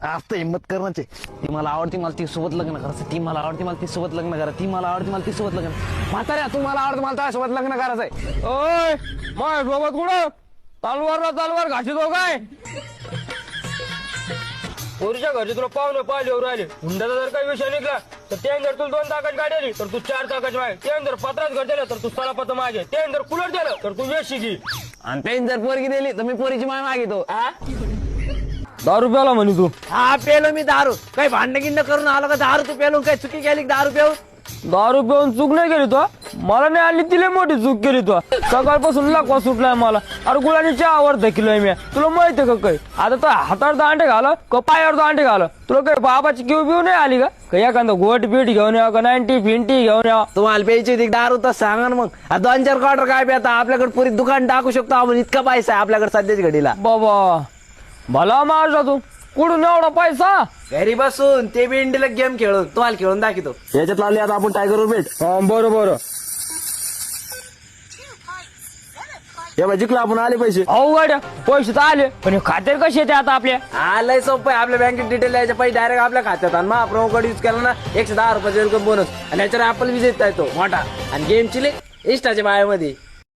असतं हिंमत करण्याचे. ती मला आवडती, मला ती सोबत लग्न करायचं. ती मला आवडती, मला ती सोबत लग्न करा. ती मला आवडती, मला ती सोबत लग्न. म्हाताऱ्या तू मला आवडतं, मला सोबत लग्न करायचंय. ओय माझ्या सोबत कुठं तलवार ना तलवार घासीतो काय? पोरीच्या घरचे तुला पाहुणे पाहिले राहिले. हुंड्याचा जर काही विषय निघला तर ते जर तुला 2 चाकाची गाडी आली तर तू 4 चाकाची मागे. ते जर पत्राच घर दिलं तर तू सलापत मागे. ते जर कुलर दिलं तर तू वेशी घे. आणि पेन जर पोरगी दिली तर मी पोरीची माय मागितो. दारू प्याला म्हणे तू. हा पेलो मी दारू. काही भांडण गिंड करून आलो का दारू? तू पेलो काय चुकी केली दारू पिऊन? दारू पिऊन चूक नाही केली तो. मला नाही आली तिला मोठी चूक केली तो. सकाळपासून लाकवा सुटलाय मला. अरे गुळाने चहावर धकिलोय मी. तुला माहितीये का काही? आता तो हातावर दांडे घाला का पायावर दांडे घाला. तुला काही बाबाची किव बिव नाही आली का? एखादा गोट बीट घेऊन या का 90 फिंटी घेऊन या. तुम्हाला प्यायची होती दारू तर सांगा ना मग. 2-4 क्वार्टर काय प्याता? आपल्याकडे पुरी दुकान टाकू शकतो आपण. इतका पैसा आहे आपल्याकडे सध्याच्या घडीला. बाबा भला मारला तू. कुठून एवढा पैसा? घरी बसून ते बी इंडिला गेम खेळून तुम्हाला खेळून दाखवतो. याच्यात लावले आता आपण टायगरवर भेट. बरं बरं. हे जिंकला आपण आले पैसे. अहो गाड्या पैसे तर आले पण खात्यात कसे येते आता आपल्या? आलंय सोपं आहे. आपल्या बँकेत डिटेल द्यायचे पैसे डायरेक्ट आपल्या खात्यात. आणि मग प्रोमो कोड यूज केला ना 110 रुपयाचा बोनस. आणि याच्यावर ऍपल विजेत येतो मोठा. आणि गेमची लिंक इंस्टाच्या बायोमध्ये.